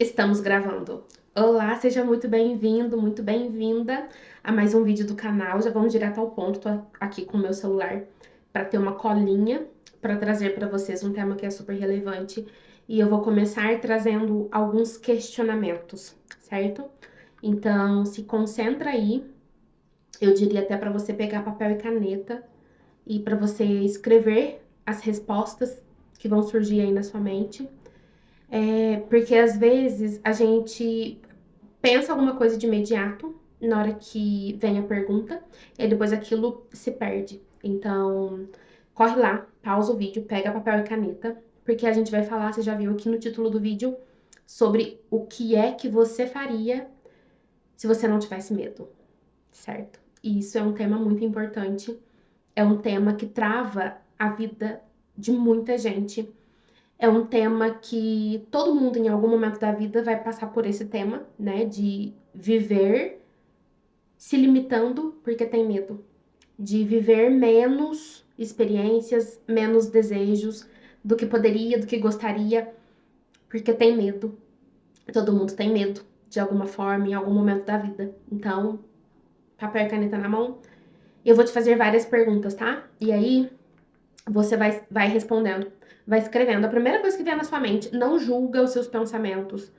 Estamos gravando. Olá, seja muito bem-vindo, muito bem-vinda a mais um vídeo do canal. Já vamos direto ao ponto. Tô aqui com o meu celular para ter uma colinha para trazer para vocês um tema que é super relevante e eu vou começar trazendo alguns questionamentos, certo? Então, se concentra aí. Eu diria até para você pegar papel e caneta e para você escrever as respostas que vão surgir aí na sua mente. Porque às vezes a gente pensa alguma coisa de imediato na hora que vem a pergunta e depois aquilo se perde. Então, corre lá, pausa o vídeo, pega papel e caneta, porque a gente vai falar, você já viu aqui no título do vídeo, sobre o que é que você faria se você não tivesse medo, certo? E isso é um tema muito importante, é um tema que trava a vida de muita gente. É um tema que todo mundo em algum momento da vida vai passar por esse tema, né? De viver se limitando porque tem medo. De viver menos experiências, menos desejos do que poderia, do que gostaria, porque tem medo. Todo mundo tem medo de alguma forma, em algum momento da vida. Então, papel e caneta na mão. Eu vou te fazer várias perguntas, tá? E aí, você vai respondendo, vai escrevendo. A primeira coisa que vier na sua mente, não julga os seus pensamentos.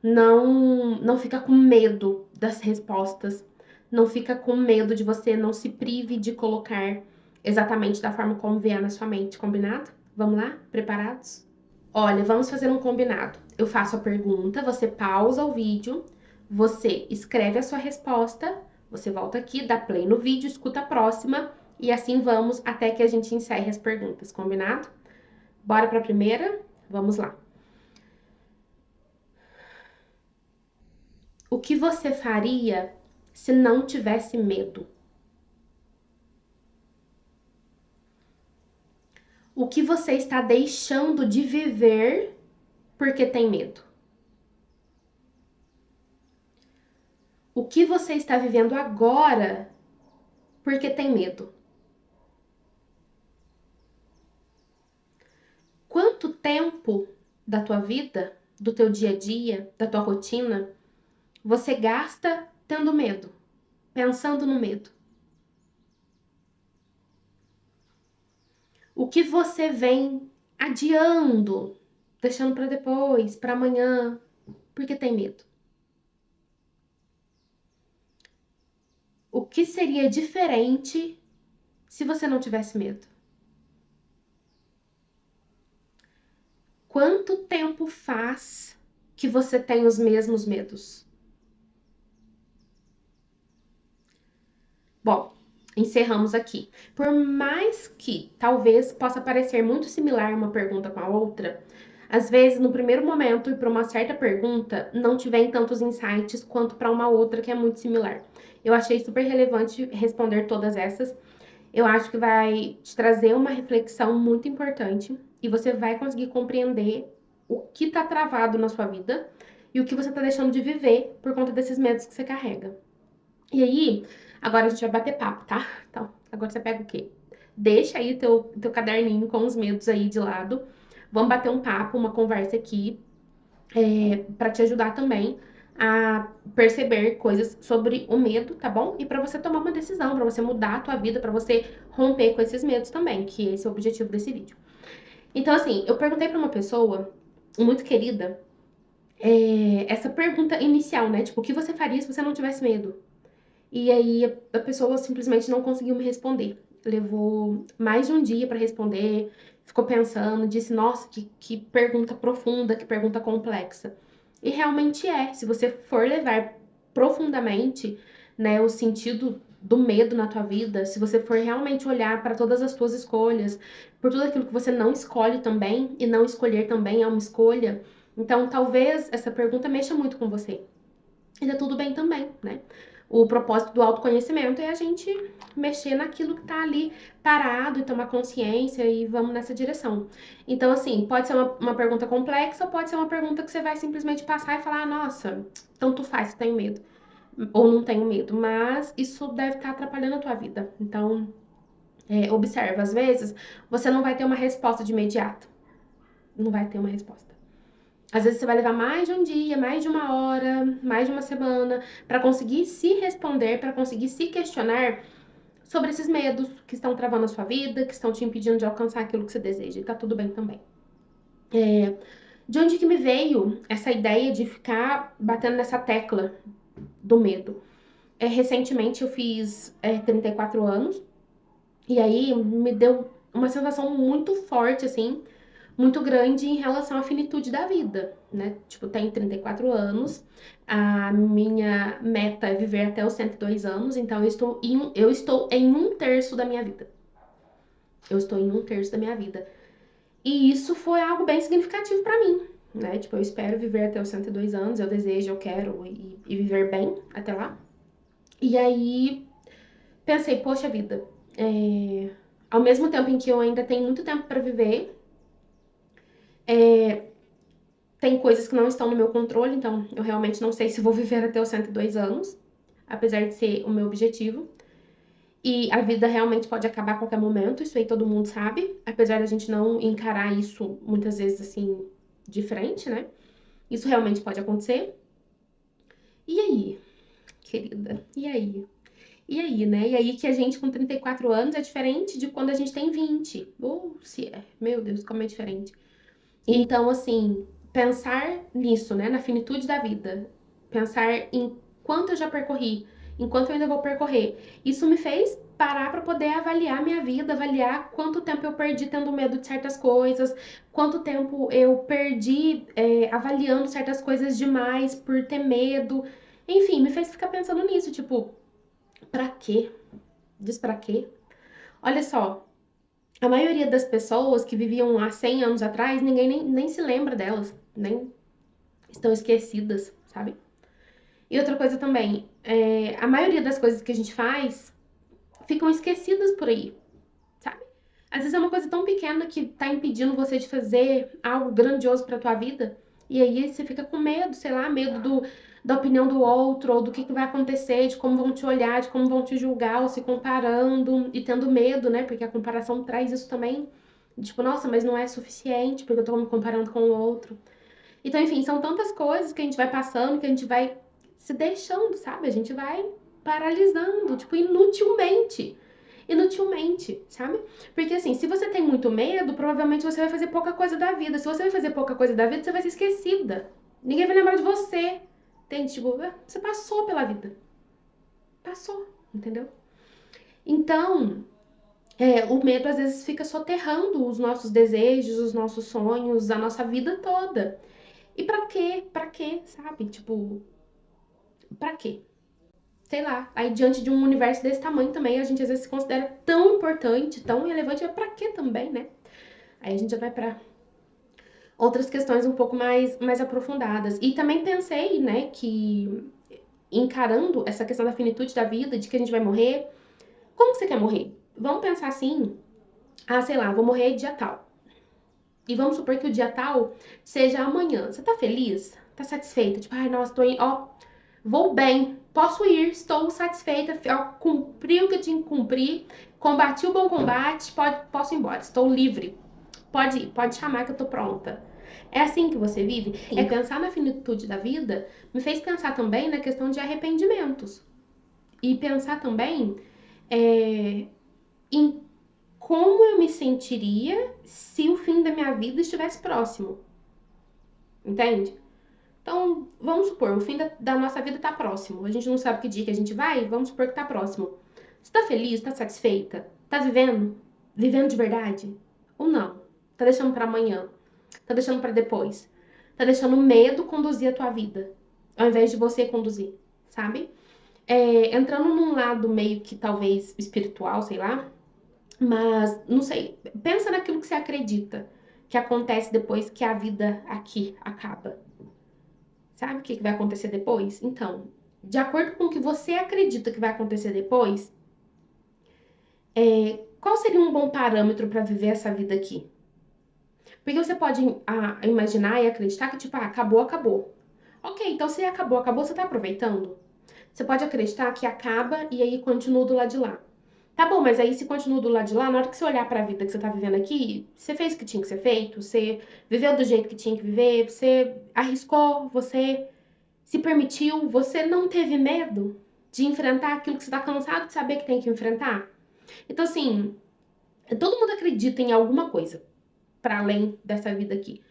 Não fica com medo das respostas. Não fica com medo de você, não se prive de colocar exatamente da forma como vier na sua mente, combinado? Vamos lá? Preparados? Olha, vamos fazer um combinado. Eu faço a pergunta, você pausa o vídeo, você escreve a sua resposta, você volta aqui, dá play no vídeo, escuta a próxima e assim vamos até que a gente encerre as perguntas, combinado? Bora para a primeira? Vamos lá. O que você faria se não tivesse medo? O que você está deixando de viver porque tem medo? O que você está vivendo agora porque tem medo? Quanto tempo da tua vida, do teu dia a dia, da tua rotina, você gasta tendo medo, pensando no medo? O que você vem adiando, deixando para depois, para amanhã, porque tem medo? O que seria diferente se você não tivesse medo? Quanto tempo faz que você tem os mesmos medos? Bom, encerramos aqui. Por mais que talvez possa parecer muito similar uma pergunta com a outra, às vezes no primeiro momento e para uma certa pergunta não te vem tantos insights quanto para uma outra que é muito similar. Eu achei super relevante responder todas essas. Eu acho que vai te trazer uma reflexão muito importante e você vai conseguir compreender o que está travado na sua vida e o que você está deixando de viver por conta desses medos que você carrega. E aí, agora a gente vai bater papo, tá? Então, agora você pega o quê? Deixa aí teu caderninho com os medos aí de lado. Vamos bater um papo, uma conversa aqui, para te ajudar também a perceber coisas sobre o medo, tá bom? E para você tomar uma decisão, para você mudar a tua vida, para você romper com esses medos também, que esse é o objetivo desse vídeo. Então, assim, eu perguntei para uma pessoa muito querida, essa pergunta inicial, né? Tipo, o que você faria se você não tivesse medo? E aí a pessoa simplesmente não conseguiu me responder. Levou mais de um dia para responder, ficou pensando, disse: Nossa, que pergunta profunda, que pergunta complexa. E realmente é, se você for levar profundamente, né, o sentido do medo na tua vida, se você for realmente olhar para todas as tuas escolhas, por tudo aquilo que você não escolhe também, e não escolher também é uma escolha, então talvez essa pergunta mexa muito com você. E tá tudo bem também, né? O propósito do autoconhecimento é a gente mexer naquilo que tá ali parado e tomar consciência e vamos nessa direção. Então, assim, pode ser uma pergunta complexa ou pode ser uma pergunta que você vai simplesmente passar e falar: nossa, tanto faz, tenho medo. Ou não tenho medo, mas isso deve estar atrapalhando a tua vida. Então, observa, às vezes você não vai ter uma resposta de imediato. Não vai ter uma resposta. Às vezes você vai levar mais de um dia, mais de uma hora, mais de uma semana para conseguir se responder, para conseguir se questionar sobre esses medos que estão travando a sua vida, que estão te impedindo de alcançar aquilo que você deseja. E tá tudo bem também. De onde que me veio essa ideia de ficar batendo nessa tecla do medo? Recentemente eu fiz 34 anos e aí me deu uma sensação muito forte, assim, muito grande em relação à finitude da vida, né? Tipo, tenho 34 anos, a minha meta é viver até os 102 anos, então eu estou em um terço da minha vida. Eu estou em um terço da minha vida. E isso foi algo bem significativo pra mim, né? Tipo, eu espero viver até os 102 anos, eu desejo, eu quero e viver bem até lá. E aí pensei, poxa vida, ao mesmo tempo em que eu ainda tenho muito tempo pra viver, tem coisas que não estão no meu controle, então eu realmente não sei se vou viver até os 102 anos, apesar de ser o meu objetivo. E a vida realmente pode acabar a qualquer momento, isso aí todo mundo sabe, apesar da gente não encarar isso muitas vezes assim de frente, né? Isso realmente pode acontecer. E aí, querida? E aí? E aí, né? E aí que a gente com 34 anos é diferente de quando a gente tem 20. Ou se é. Meu Deus, como é diferente. Então, assim, pensar nisso, né? Na finitude da vida. Pensar em quanto eu já percorri, enquanto eu ainda vou percorrer. Isso me fez parar para poder avaliar minha vida, avaliar quanto tempo eu perdi tendo medo de certas coisas, quanto tempo eu perdi avaliando certas coisas demais por ter medo. Enfim, me fez ficar pensando nisso, tipo, pra quê? Diz pra quê? Olha só, a maioria das pessoas que viviam há 100 anos atrás, ninguém nem se lembra delas, nem estão esquecidas, sabe? E outra coisa também, a maioria das coisas que a gente faz ficam esquecidas por aí, sabe? Às vezes é uma coisa tão pequena que tá impedindo você de fazer algo grandioso pra tua vida, e aí você fica com medo, sei lá, medo da opinião do outro, ou do que vai acontecer, de como vão te olhar, de como vão te julgar, ou se comparando, e tendo medo, né? Porque a comparação traz isso também. Tipo, nossa, mas não é suficiente, porque eu tô me comparando com o outro. Então, enfim, são tantas coisas que a gente vai passando, que a gente vai se deixando, sabe? A gente vai paralisando, tipo, inutilmente. Inutilmente, sabe? Porque assim, se você tem muito medo, provavelmente você vai fazer pouca coisa da vida. Se você vai fazer pouca coisa da vida, você vai ser esquecida. Ninguém vai lembrar de você. Entende? Tipo, você passou pela vida. Passou, entendeu? Então, o medo às vezes fica soterrando os nossos desejos, os nossos sonhos, a nossa vida toda. E pra quê? Pra quê, sabe? Tipo, pra quê? Sei lá. Aí, diante de um universo desse tamanho também, a gente às vezes se considera tão importante, tão relevante, mas pra quê também, né? Aí a gente já vai pra outras questões um pouco mais aprofundadas. E também pensei, né, que encarando essa questão da finitude da vida, de que a gente vai morrer, como que você quer morrer? Vamos pensar assim, sei lá, vou morrer dia tal. E vamos supor que o dia tal seja amanhã. Você tá feliz? Tá satisfeita? Tipo, ai, nossa, tô indo, ó, vou bem, posso ir, estou satisfeita, cumpri o que eu tinha que cumprir, combati o bom combate, posso ir embora, estou livre. Pode ir, pode chamar que eu tô pronta. É assim que você vive? Sim. Pensar na finitude da vida me fez pensar também na questão de arrependimentos. E pensar também em como eu me sentiria se o fim da minha vida estivesse próximo. Entende? Então, vamos supor, o fim da nossa vida tá próximo. A gente não sabe que dia que a gente vai, vamos supor que tá próximo. Você tá feliz? Tá satisfeita? Tá vivendo? Vivendo de verdade? Ou não? Tá deixando pra amanhã? Tá deixando pra depois? Tá deixando o medo conduzir a tua vida, ao invés de você conduzir, sabe? Entrando num lado meio que talvez espiritual, sei lá, mas não sei. Pensa naquilo que você acredita que acontece depois que a vida aqui acaba. Sabe o que vai acontecer depois? Então, de acordo com o que você acredita que vai acontecer depois, qual seria um bom parâmetro para viver essa vida aqui? Porque você pode imaginar e acreditar que, tipo, acabou, acabou. Ok, então se acabou, acabou, você tá aproveitando? Você pode acreditar que acaba e aí continua do lado de lá. Tá bom, mas aí se continua do lado de lá, na hora que você olhar pra vida que você tá vivendo aqui, você fez o que tinha que ser feito, você viveu do jeito que tinha que viver, você arriscou, você se permitiu, você não teve medo de enfrentar aquilo que você tá cansado de saber que tem que enfrentar. Então, assim, todo mundo acredita em alguma coisa para além dessa vida aqui.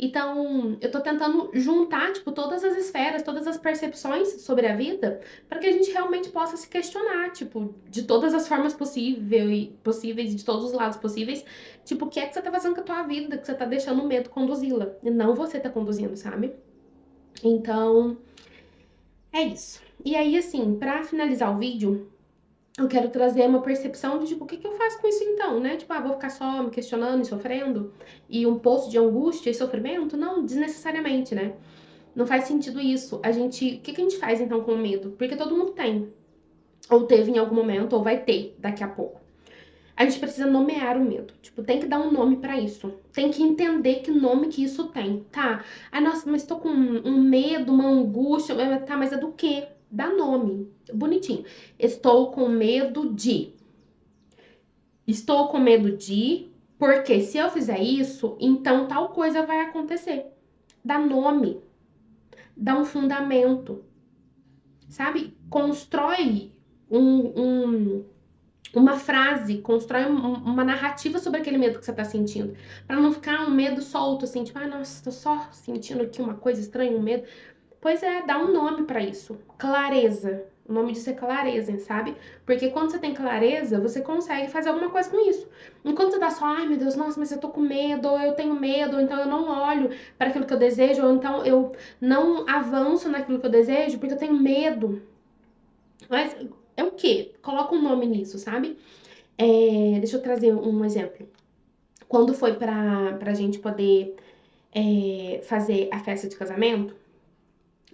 Então, eu tô tentando juntar, tipo, todas as esferas, todas as percepções sobre a vida, para que a gente realmente possa se questionar, tipo, de todas as formas possíveis e de todos os lados possíveis, tipo, o que é que você tá fazendo com a tua vida, que você tá deixando o medo conduzi-la, e não você tá conduzindo, sabe? Então, é isso. E aí, assim, para finalizar o vídeo, eu quero trazer uma percepção de, tipo, o que que eu faço com isso então, né? Tipo, vou ficar só me questionando e sofrendo? E um poço de angústia e sofrimento? Não, desnecessariamente, né? Não faz sentido isso. O que que a gente faz então com o medo? Porque todo mundo tem. Ou teve em algum momento, ou vai ter daqui a pouco. A gente precisa nomear o medo. Tipo, tem que dar um nome pra isso. Tem que entender que nome que isso tem, tá? Ah, nossa, mas tô com um medo, uma angústia. Tá, mas é do quê? Dá nome. Bonitinho. Estou com medo de. Estou com medo de, porque se eu fizer isso, então tal coisa vai acontecer. Dá nome, dá um fundamento, sabe? Constrói um, um, uma frase, constrói uma narrativa sobre aquele medo que você tá sentindo. Pra não ficar um medo solto, assim, tipo, nossa, tô só sentindo aqui uma coisa estranha, um medo. Pois é, dá um nome pra isso. Clareza. O nome disso é clareza, sabe? Porque quando você tem clareza, você consegue fazer alguma coisa com isso. Enquanto você tá só, ai meu Deus, nossa, mas eu tô com medo, ou eu tenho medo, ou então eu não olho para aquilo que eu desejo, ou então eu não avanço naquilo que eu desejo porque eu tenho medo. Mas é o quê? Coloca um nome nisso, sabe? Deixa eu trazer um exemplo. Quando foi pra gente poder fazer a festa de casamento,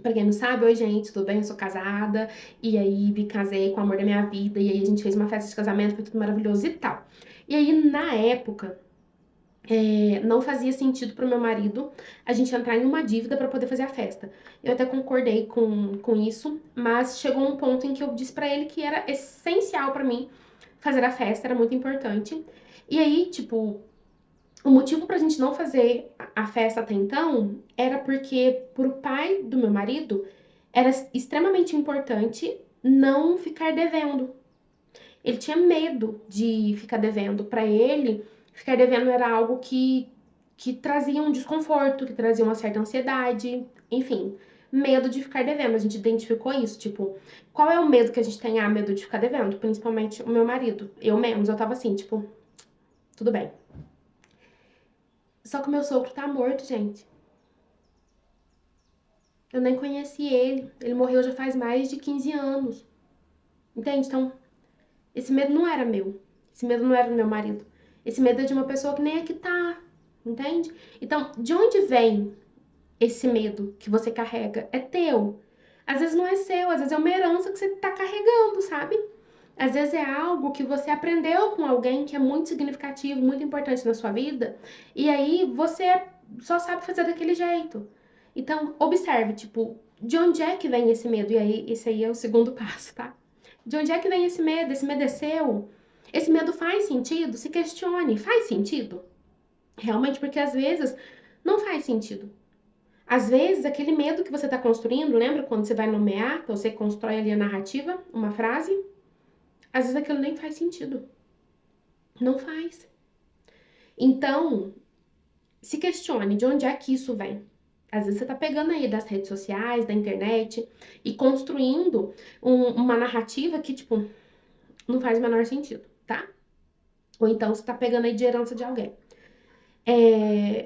pra quem não sabe, oi gente, tudo bem? Eu sou casada, e aí me casei com o amor da minha vida, e aí a gente fez uma festa de casamento, foi tudo maravilhoso e tal. E aí, na época, não fazia sentido pro meu marido a gente entrar em uma dívida pra poder fazer a festa. Eu até concordei com isso, mas chegou um ponto em que eu disse pra ele que era essencial pra mim fazer a festa, era muito importante. E aí, tipo, o motivo pra gente não fazer a festa até então era porque, pro pai do meu marido, era extremamente importante não ficar devendo. Ele tinha medo de ficar devendo. Pra ele, ficar devendo era algo que trazia um desconforto, que trazia uma certa ansiedade, enfim, medo de ficar devendo. A gente identificou isso, tipo, qual é o medo que a gente tem? Ah, medo de ficar devendo, principalmente o meu marido. Eu menos, eu tava assim, tipo, tudo bem. Só que o meu sogro tá morto, gente. Eu nem conheci ele. Ele morreu já faz mais de 15 anos. Entende? Então, esse medo não era meu. Esse medo não era do meu marido. Esse medo é de uma pessoa que nem aqui tá. Entende? Então, de onde vem esse medo que você carrega? É teu. Às vezes não é seu, às vezes é uma herança que você tá carregando, sabe? Às vezes é algo que você aprendeu com alguém que é muito significativo, muito importante na sua vida, e aí você só sabe fazer daquele jeito. Então, observe, tipo, de onde é que vem esse medo? E aí, esse aí é o segundo passo, tá? De onde é que vem esse medo? Esse medo é seu? Esse medo faz sentido? Se questione, faz sentido? Realmente, porque às vezes não faz sentido. Às vezes, aquele medo que você está construindo, lembra quando você vai nomear, então você constrói ali a narrativa, uma frase? Às vezes aquilo nem faz sentido. Não faz. Então, se questione de onde é que isso vem. Às vezes você tá pegando aí das redes sociais, da internet e construindo uma narrativa que, tipo, não faz o menor sentido, tá? Ou então você tá pegando aí de herança de alguém.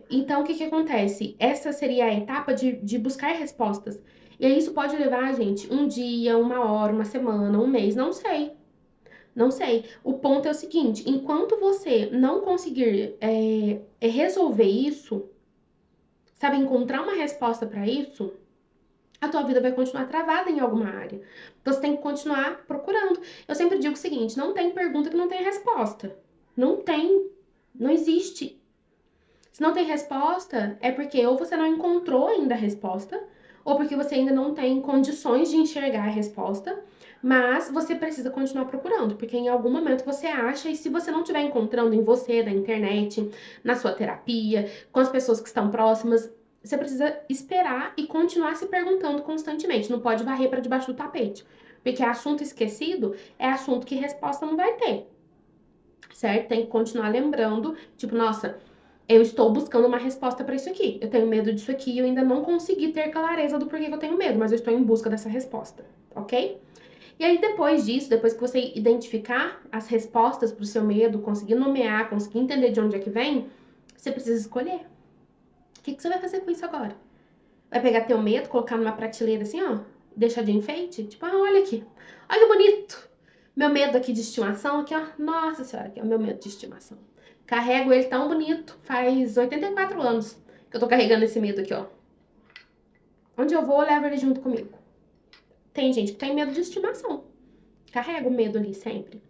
Então, o que que acontece? Essa seria a etapa de buscar respostas. E aí isso pode levar, gente, um dia, uma hora, uma semana, um mês, não sei. Não sei. O ponto é o seguinte: enquanto você não conseguir resolver isso, sabe, encontrar uma resposta para isso, a tua vida vai continuar travada em alguma área. Então você tem que continuar procurando. Eu sempre digo o seguinte: não tem pergunta que não tem resposta. Não tem. Não existe. Se não tem resposta, é porque ou você não encontrou ainda a resposta, ou porque você ainda não tem condições de enxergar a resposta, mas você precisa continuar procurando, porque em algum momento você acha, e se você não estiver encontrando em você, na internet, na sua terapia, com as pessoas que estão próximas, você precisa esperar e continuar se perguntando constantemente. Não pode varrer para debaixo do tapete, porque assunto esquecido é assunto que resposta não vai ter, certo? Tem que continuar lembrando, tipo, nossa, eu estou buscando uma resposta para isso aqui. Eu tenho medo disso aqui e eu ainda não consegui ter clareza do porquê que eu tenho medo, mas eu estou em busca dessa resposta, ok? E aí, depois disso, depois que você identificar as respostas para o seu medo, conseguir nomear, conseguir entender de onde é que vem, você precisa escolher. O que você vai fazer com isso agora? Vai pegar teu medo, colocar numa prateleira assim, ó, deixar de enfeite? Tipo, ah, olha aqui, olha que bonito. Meu medo aqui de estimação, aqui, ó, nossa senhora, aqui é o meu medo de estimação. Carrego ele tão bonito, faz 84 anos que eu tô carregando esse medo aqui, ó. Onde eu vou, eu levo ele junto comigo. Tem gente que tem medo de estimação. Carrega o medo ali sempre.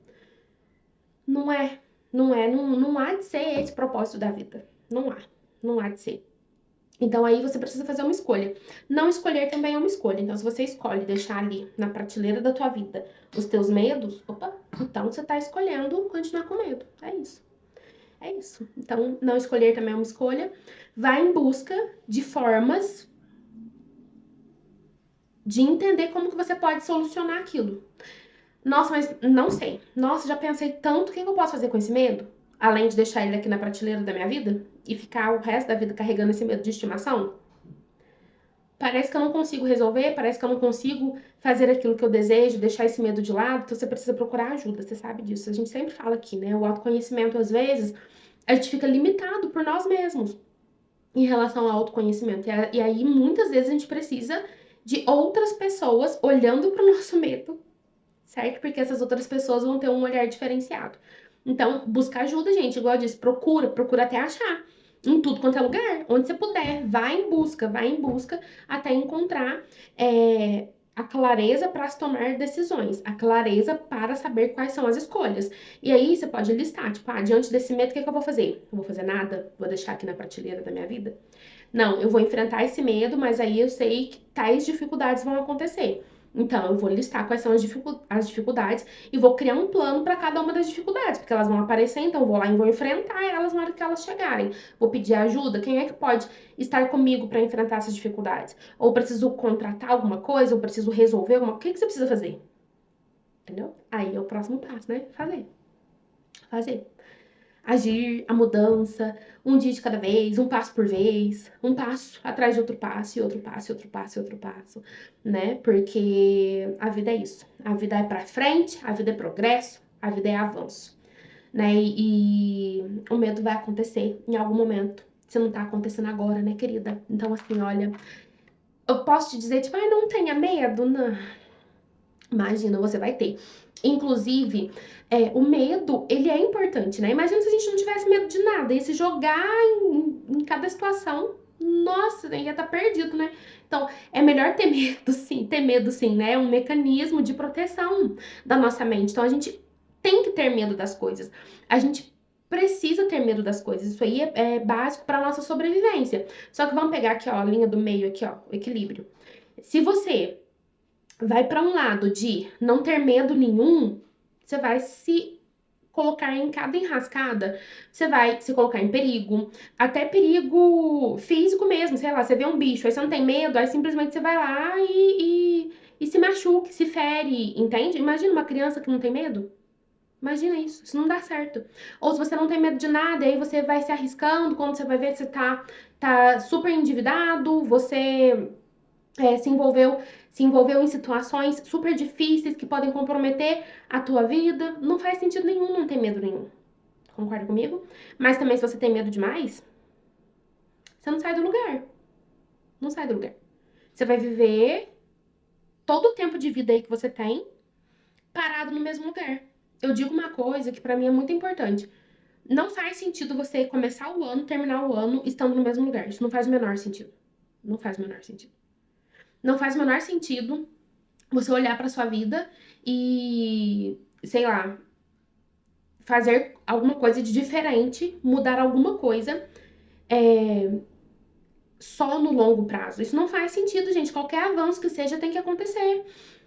Não é, não há de ser esse o propósito da vida. Não há de ser. Então aí você precisa fazer uma escolha. Não escolher também é uma escolha. Então se você escolhe deixar ali na prateleira da tua vida os teus medos, opa, então você tá escolhendo continuar com medo. É isso. É isso. Então não escolher também é uma escolha. Vai em busca de formas de entender como que você pode solucionar aquilo. Nossa, mas não sei. Nossa, já pensei tanto, o que eu posso fazer com esse medo? Além de deixar ele aqui na prateleira da minha vida e ficar o resto da vida carregando esse medo de estimação? Parece que eu não consigo resolver, parece que eu não consigo fazer aquilo que eu desejo, deixar esse medo de lado, então você precisa procurar ajuda, você sabe disso. A gente sempre fala aqui, né? O autoconhecimento, às vezes, a gente fica limitado por nós mesmos em relação ao autoconhecimento. E aí, muitas vezes, a gente precisa de outras pessoas olhando para o nosso medo, certo? Porque essas outras pessoas vão ter um olhar diferenciado. Então, busca ajuda, gente. Igual eu disse, procura até achar. Em tudo quanto é lugar, onde você puder, vai em busca até encontrar a clareza para se tomar decisões, a clareza para saber quais são as escolhas. E aí você pode listar, tipo, diante desse medo, o que eu vou fazer? Não vou fazer nada? Vou deixar aqui na prateleira da minha vida? Não, eu vou enfrentar esse medo, mas aí eu sei que tais dificuldades vão acontecer. Então, eu vou listar quais são as dificuldades e vou criar um plano para cada uma das dificuldades, porque elas vão aparecer, então eu vou lá e vou enfrentar elas na hora que elas chegarem. Vou pedir ajuda. Quem é que pode estar comigo para enfrentar essas dificuldades? Ou preciso contratar alguma coisa, ou preciso resolver alguma coisa. O que você precisa fazer? Entendeu? Aí é o próximo passo, né? Fazer. Agir, a mudança, um dia de cada vez, um passo por vez, um passo atrás de outro passo, e outro passo, e outro passo, e outro passo, né? Porque a vida é isso. A vida é pra frente, a vida é progresso, a vida é avanço, né? E o medo vai acontecer em algum momento. Se não tá acontecendo agora, né, querida? Então, assim, olha, eu posso te dizer, tipo, não tenha medo, não. Imagina, você vai ter. Inclusive, o medo, ele é importante, né? Imagina se a gente não tivesse medo de nada, ia se jogar em cada situação. Nossa, ia estar perdido, né? Então, é melhor ter medo sim, né? É um mecanismo de proteção da nossa mente. Então, a gente tem que ter medo das coisas. A gente precisa ter medo das coisas. Isso aí é básico para nossa sobrevivência. Só que vamos pegar aqui, ó, a linha do meio aqui, ó, o equilíbrio. Se você vai para um lado de não ter medo nenhum, você vai se colocar em cada enrascada, você vai se colocar em perigo, até perigo físico mesmo, sei lá, você vê um bicho, aí você não tem medo, aí simplesmente você vai lá e se machuque, se fere, entende? Imagina uma criança que não tem medo. Imagina isso não dá certo. Ou se você não tem medo de nada, aí você vai se arriscando, quando você vai ver, você tá super endividado, você se envolveu em situações super difíceis que podem comprometer a tua vida. Não faz sentido nenhum não ter medo nenhum. Concorda comigo? Mas também, se você tem medo demais, você não sai do lugar. Não sai do lugar. Você vai viver todo o tempo de vida aí que você tem parado no mesmo lugar. Eu digo uma coisa que pra mim é muito importante. Não faz sentido você começar o ano, terminar o ano estando no mesmo lugar. Isso não faz o menor sentido. Não faz o menor sentido. Não faz o menor sentido você olhar para sua vida e, sei lá, fazer alguma coisa de diferente, mudar alguma coisa, é, só no longo prazo. Isso não faz sentido, gente. Qualquer avanço que seja tem que acontecer.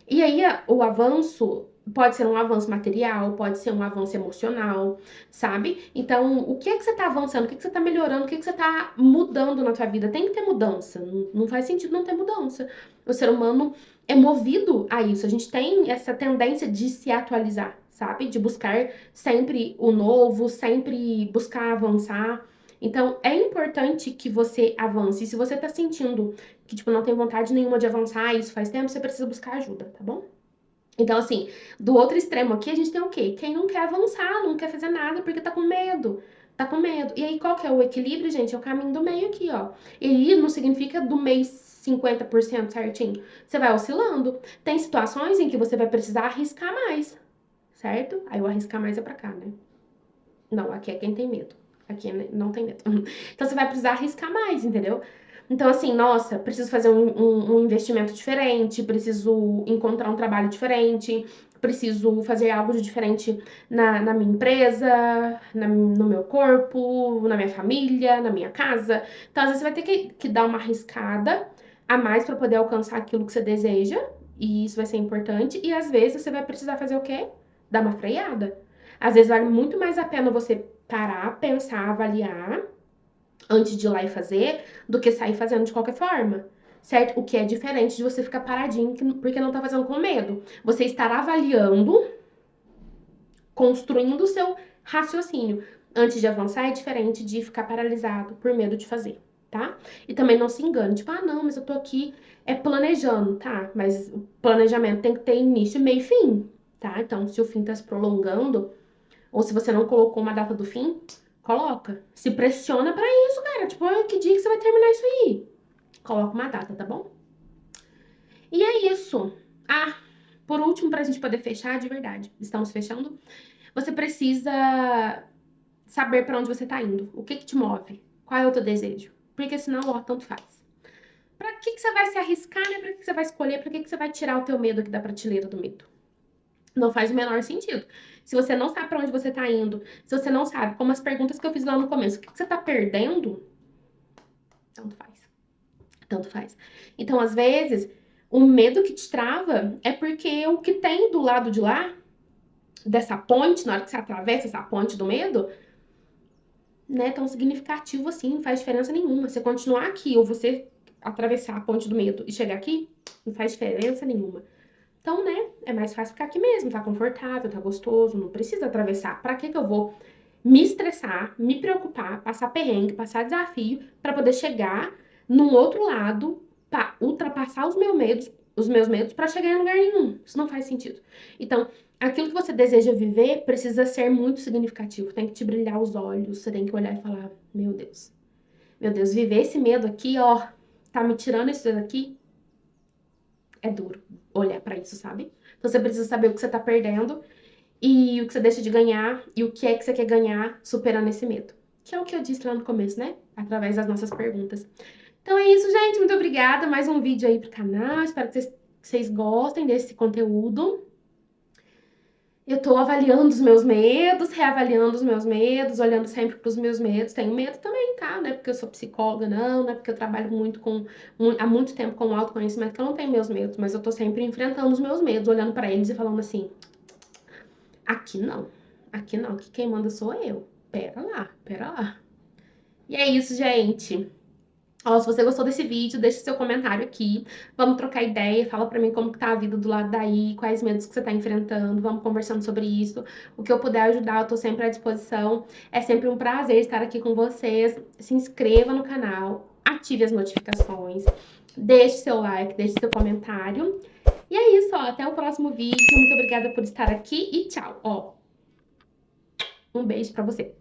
E aí, o avanço pode ser um avanço material, pode ser um avanço emocional, sabe? Então, o que é que você tá avançando? O que é que você tá melhorando? O que é que você tá mudando na tua vida? Tem que ter mudança. Não faz sentido não ter mudança. O ser humano é movido a isso. A gente tem essa tendência de se atualizar, sabe? De buscar sempre o novo, sempre buscar avançar. Então, é importante que você avance. E se você tá sentindo que, tipo, não tem vontade nenhuma de avançar, isso faz tempo, você precisa buscar ajuda, tá bom? Então, assim, do outro extremo aqui, a gente tem o quê? Quem não quer avançar, não quer fazer nada porque tá com medo. Tá com medo. E aí, qual que é o equilíbrio, gente? É o caminho do meio aqui, ó. E aí, não significa do meio 50% certinho. Você vai oscilando. Tem situações em que você vai precisar arriscar mais, certo? Aí o arriscar mais é pra cá, né? Não, aqui é quem tem medo. Aqui não tem medo. Então você vai precisar arriscar mais, entendeu? Então, assim, nossa, preciso fazer um investimento diferente, preciso encontrar um trabalho diferente, preciso fazer algo de diferente na minha empresa, no meu corpo, na minha família, na minha casa. Então, às vezes, você vai ter que dar uma arriscada a mais para poder alcançar aquilo que você deseja, e isso vai ser importante. E às vezes você vai precisar fazer o quê? Dar uma freada. Às vezes vale muito mais a pena você parar, pensar, avaliar antes de ir lá e fazer, do que sair fazendo de qualquer forma. Certo? O que é diferente de você ficar paradinho porque não tá fazendo com medo. Você estar avaliando, construindo o seu raciocínio. Antes de avançar é diferente de ficar paralisado por medo de fazer, tá? E também não se engane, tipo, ah, não, mas eu tô aqui planejando, tá? Mas o planejamento tem que ter início, meio e fim, tá? Então, se o fim tá se prolongando, ou se você não colocou uma data do fim, coloca. Se pressiona pra isso, cara. Tipo, que dia que você vai terminar isso aí? Coloca uma data, tá bom? E é isso. Ah, por último, pra gente poder fechar de verdade, estamos fechando. Você precisa saber pra onde você tá indo. O que que te move? Qual é o teu desejo? Porque senão, ó, tanto faz. Pra que que você vai se arriscar, né? Pra que você vai escolher? Pra que que você vai tirar o teu medo aqui da prateleira do medo? Não faz o menor sentido. Se você não sabe para onde você tá indo, se você não sabe, como as perguntas que eu fiz lá no começo, o que você tá perdendo, tanto faz. Tanto faz. Então, às vezes, o medo que te trava é porque o que tem do lado de lá, dessa ponte, na hora que você atravessa essa ponte do medo, não é tão significativo assim, não faz diferença nenhuma. Você continuar aqui ou você atravessar a ponte do medo e chegar aqui, não faz diferença nenhuma. Então, né, é mais fácil ficar aqui mesmo, tá confortável, tá gostoso, não precisa atravessar. Pra que que eu vou me estressar, me preocupar, passar perrengue, passar desafio pra poder chegar num outro lado, pra ultrapassar os meus medos pra chegar em lugar nenhum. Isso não faz sentido. Então, aquilo que você deseja viver precisa ser muito significativo, tem que te brilhar os olhos, você tem que olhar e falar: meu Deus, viver esse medo aqui, ó, tá me tirando isso daqui, é duro olhar pra isso, sabe? Então você precisa saber o que você tá perdendo e o que você deixa de ganhar e o que é que você quer ganhar superando esse medo. Que é o que eu disse lá no começo, né? Através das nossas perguntas. Então é isso, gente. Muito obrigada. Mais um vídeo aí pro canal. Espero que vocês gostem desse conteúdo. Eu tô avaliando os meus medos, reavaliando os meus medos, olhando sempre pros meus medos. Tenho medo também, tá? Não é porque eu sou psicóloga, não é porque eu trabalho há muito tempo com autoconhecimento que eu não tenho meus medos, mas eu tô sempre enfrentando os meus medos, olhando pra eles e falando assim: aqui não, aqui não, que quem manda sou eu. Pera lá, pera lá. E é isso, gente. Ó, se você gostou desse vídeo, deixa seu comentário aqui. Vamos trocar ideia, fala pra mim como que tá a vida do lado daí, quais medos que você tá enfrentando, vamos conversando sobre isso. O que eu puder ajudar, eu tô sempre à disposição. É sempre um prazer estar aqui com vocês. Se inscreva no canal, ative as notificações, deixe seu like, deixe seu comentário. E é isso, ó, até o próximo vídeo. Muito obrigada por estar aqui e tchau, ó. Um beijo pra você.